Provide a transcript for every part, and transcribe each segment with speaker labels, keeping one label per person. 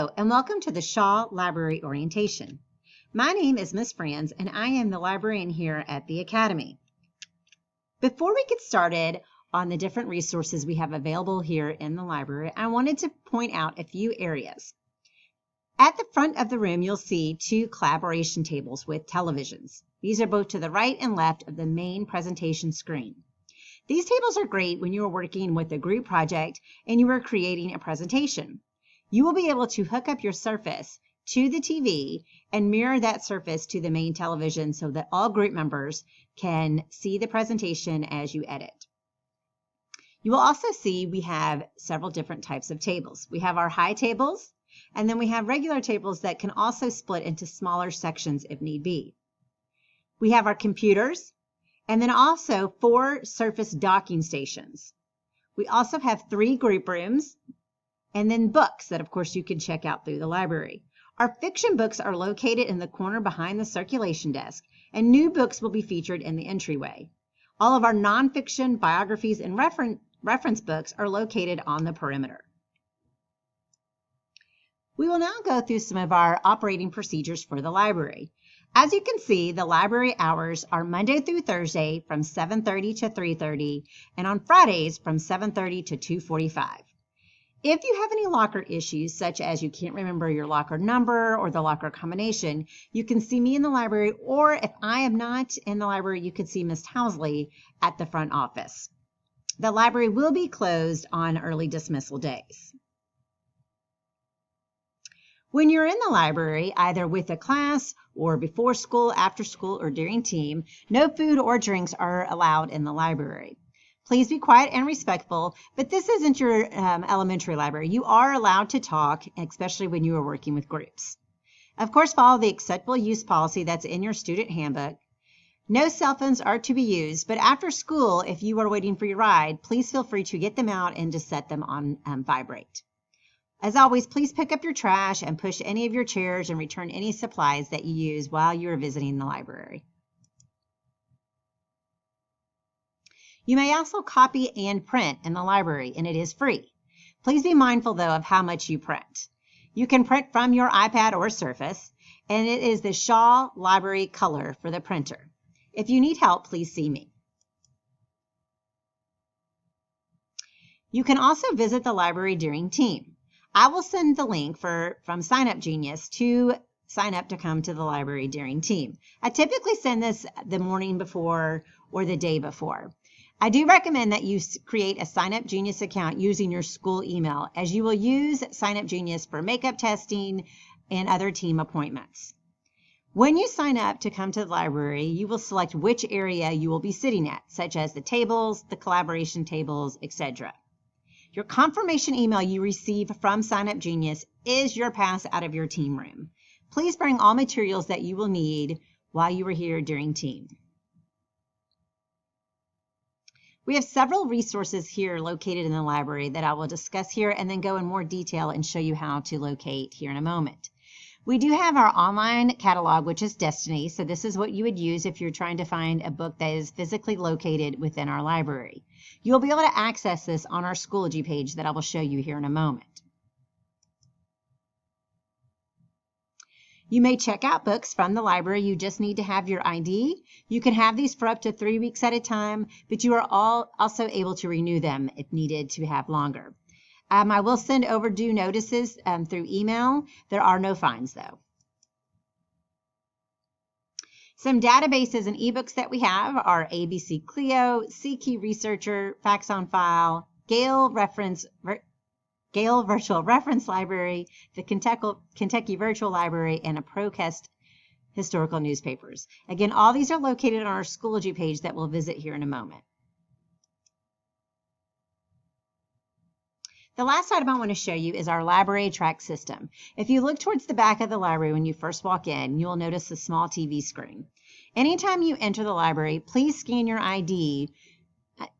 Speaker 1: Hello, and welcome to the SHA Library Orientation. My name is Miss Franz, and I am the librarian here at the Academy. Before we get started on the different resources we have available here in the library, I wanted to point out a few areas. At the front of the room, you'll see two collaboration tables with televisions. These are both to the right and left of the main presentation screen. These tables are great when you are working with a group project and you are creating a presentation. You will be able to hook up your Surface to the TV and mirror that surface to the main television so that all group members can see the presentation as you edit. You will also see we have several different types of tables. We have our high tables, and then we have regular tables that can also split into smaller sections if need be. We have our computers, and then also 4 Surface docking stations. We also have 3 group rooms, and then books that, of course, you can check out through the library. Our fiction books are located in the corner behind the circulation desk, and new books will be featured in the entryway. All of our nonfiction, biographies, and reference books are located on the perimeter. We will now go through some of our operating procedures for the library. As you can see, the library hours are Monday through Thursday from 7:30 to 3:30, and on Fridays from 7:30 to 2:45. If you have any locker issues, such as you can't remember your locker number or the locker combination, you can see me in the library, or if I am not in the library, you can see Ms. Housley at the front office. The library will be closed on early dismissal days. When you're in the library, either with a class or before school, after school, or during team, no food or drinks are allowed in the library. Please be quiet and respectful, but this isn't your elementary library. You are allowed to talk, especially when you are working with groups. Of course, follow the acceptable use policy that's in your student handbook. No cell phones are to be used, but after school, if you are waiting for your ride, please feel free to get them out and to set them on vibrate. As always, please pick up your trash and push any of your chairs and return any supplies that you use while you are visiting the library. You may also copy and print in the library, and it is free. Please be mindful, though, of how much you print. You can print from your iPad or Surface, and it is the SHA Library color for the printer. If you need help, please see me. You can also visit the library during team. I will send the link from Sign Up Genius to sign up to come to the library during team. I typically send this the morning before or the day before. I do recommend that you create a Sign Up Genius account using your school email, as you will use Sign Up Genius for makeup testing and other team appointments. When you sign up to come to the library, you will select which area you will be sitting at, such as the tables, the collaboration tables, etc. Your confirmation email you receive from Sign Up Genius is your pass out of your team room. Please bring all materials that you will need while you are here during team. We have several resources here located in the library that I will discuss here and then go in more detail and show you how to locate here in a moment. We do have our online catalog, which is Destiny, so this is what you would use if you're trying to find a book that is physically located within our library. You'll be able to access this on our Schoology page that I will show you here in a moment. You may check out books from the library. You just need to have your ID. You can have these for up to 3 weeks at a time, but you are also able to renew them if needed to have longer. I will send overdue notices through email. There are no fines, though. Some databases and ebooks that we have are ABC Clio, CKey Researcher, Facts on File, Gale Virtual Reference Library, the Kentucky Virtual Library, and a ProQuest historical newspapers. Again, all these are located on our Schoology page that we'll visit here in a moment. The last item I want to show you is our library track system. If you look towards the back of the library when you first walk in, you will notice a small TV screen. Anytime you enter the library, please scan your ID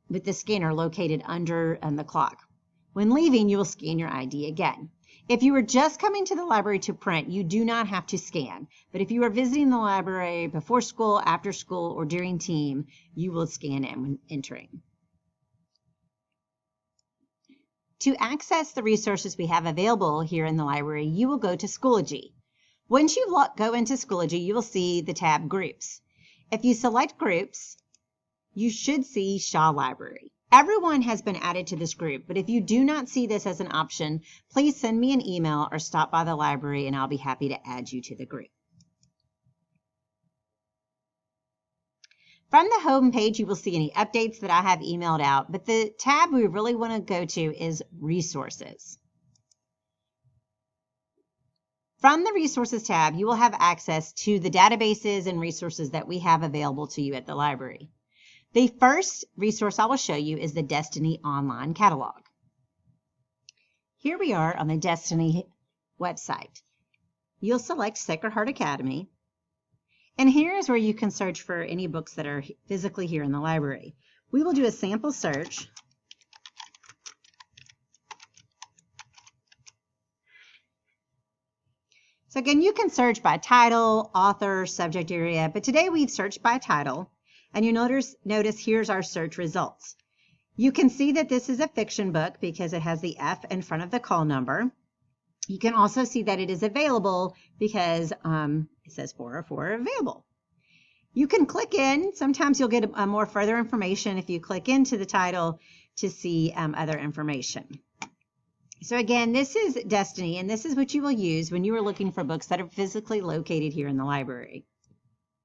Speaker 1: with the scanner located under the clock. When leaving, you will scan your ID again. If you are just coming to the library to print, you do not have to scan. But if you are visiting the library before school, after school, or during team, you will scan in when entering. To access the resources we have available here in the library, you will go to Schoology. Once you go into Schoology, you will see the tab Groups. If you select Groups, you should see SHA Library. Everyone has been added to this group, but if you do not see this as an option, please send me an email or stop by the library and I'll be happy to add you to the group. From the home page, you will see any updates that I have emailed out, but the tab we really want to go to is Resources. From the Resources tab, you will have access to the databases and resources that we have available to you at the library. The first resource I will show you is the Destiny Online Catalog. Here we are on the Destiny website. You'll select Sacred Heart Academy, and here is where you can search for any books that are physically here in the library. We will do a sample search. So again, you can search by title, author, subject area, but today we've searched by title. And you notice here's our search results. You can see that this is a fiction book because it has the F in front of the call number. You can also see that it is available because it says 404 available. You can click in. Sometimes you'll get more further information if you click into the title to see other information. So again, this is Destiny, and this is what you will use when you are looking for books that are physically located here in the library.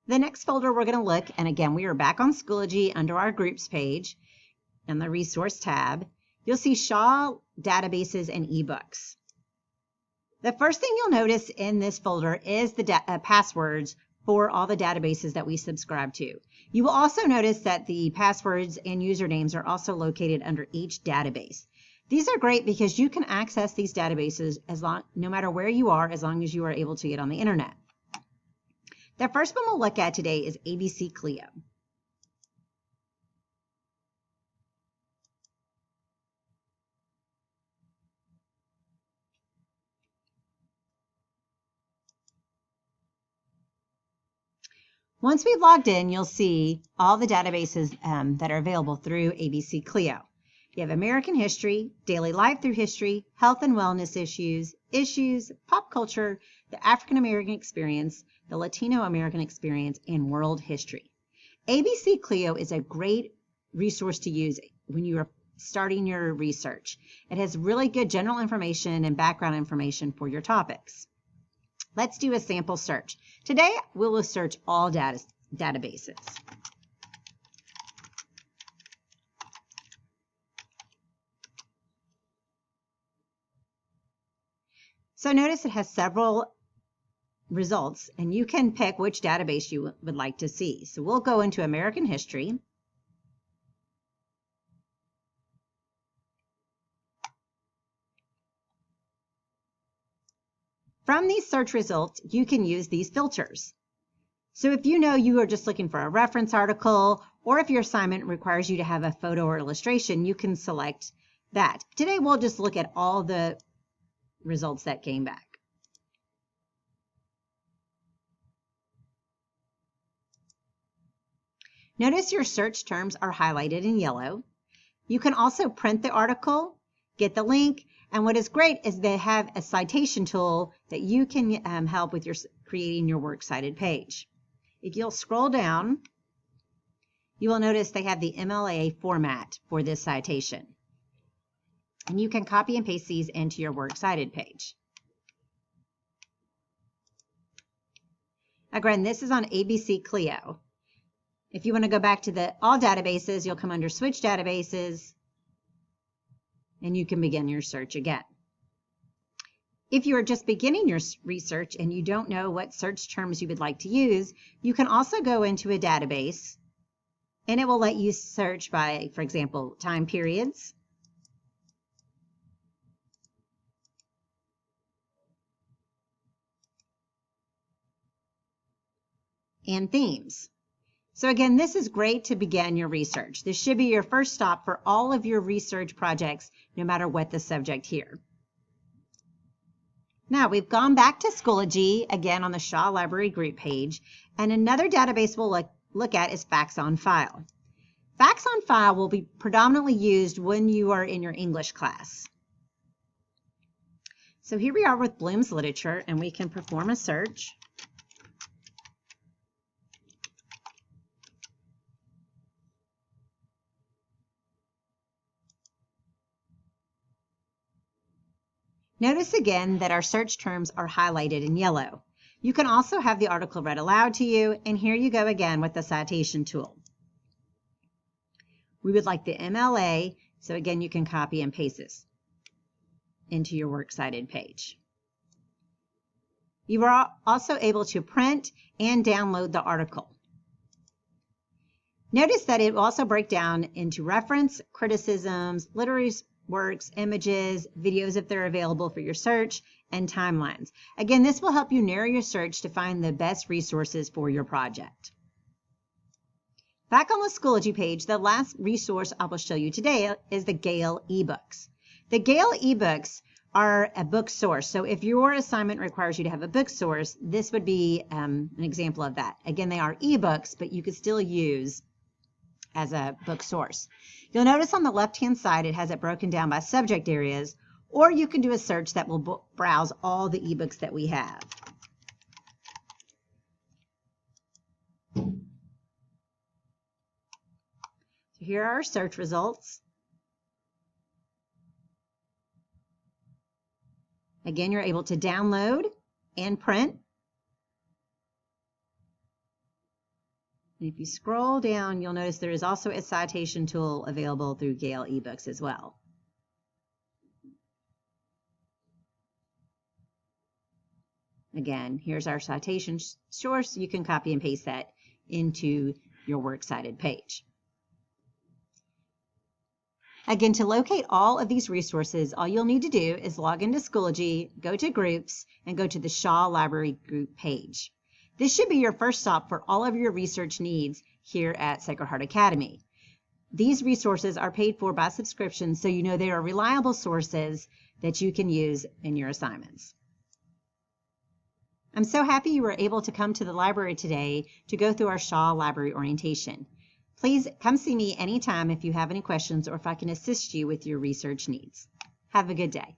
Speaker 1: The next folder we're going to look, and again, we are back on Schoology under our Groups page in the Resource tab. You'll see SHA Databases and eBooks. The first thing you'll notice in this folder is the passwords for all the databases that we subscribe to. You will also notice that the passwords and usernames are also located under each database. These are great because you can access these databases no matter where you are, as long as you are able to get on the internet. The first one we'll look at today is ABC Clio. Once we've logged in, you'll see all the databases that are available through ABC Clio. You have American history, daily life through history, health and wellness issues, pop culture, the African American experience, the Latino American experience, and world history. ABC Clio is a great resource to use when you are starting your research. It has really good general information and background information for your topics. Let's do a sample search. Today, we will search all databases. So notice it has several results, and you can pick which database you would like to see. So we'll go into American history. From these search results, you can use these filters. So if you know you are just looking for a reference article, or if your assignment requires you to have a photo or illustration, you can select that. Today we'll just look at all the results that came back. Notice your search terms are highlighted in yellow. You can also print the article, get the link, and what is great is they have a citation tool that you can help with creating your works cited page. If you'll scroll down, you will notice they have the MLA format for this citation. And you can copy and paste these into your works cited page. Again, this is on ABC Clio. If you want to go back to the all databases, you'll come under Switch Databases, and you can begin your search again. If you are just beginning your research and you don't know what search terms you would like to use, you can also go into a database, and it will let you search by, for example, time periods, and themes. So again, this is great to begin your research. This should be your first stop for all of your research projects, no matter what the subject here. Now we've gone back to Schoology, again on the SHA Library group page, and another database we'll look at is Facts on File. Facts on File will be predominantly used when you are in your English class. So here we are with Bloom's Literature, and we can perform a search. Notice again that our search terms are highlighted in yellow. You can also have the article read aloud to you, and here you go again with the citation tool. We would like the MLA, so again you can copy and paste this into your works cited page. You are also able to print and download the article. Notice that it will also break down into reference, criticisms, literary works, images, videos if they're available for your search, and timelines. Again, this will help you narrow your search to find the best resources for your project. Back on the Schoology page, the last resource I will show you today is the Gale eBooks. The Gale eBooks are a book source. So if your assignment requires you to have a book source, this would be an example of that. Again, they are ebooks, but you could still use as a book source. You'll notice on the left-hand side it has it broken down by subject areas, or you can do a search that will browse all the ebooks that we have. So here are our search results. Again, you're able to download and print. And if you scroll down, you'll notice there is also a citation tool available through Gale eBooks as well. Again, here's our citation source. You can copy and paste that into your works cited page. Again, to locate all of these resources, all you'll need to do is log into Schoology, go to Groups, and go to the SHA Library Group page. This should be your first stop for all of your research needs here at Sacred Heart Academy. These resources are paid for by subscription, so you know they are reliable sources that you can use in your assignments. I'm so happy you were able to come to the library today to go through our SHA Library Orientation. Please come see me anytime if you have any questions or if I can assist you with your research needs. Have a good day.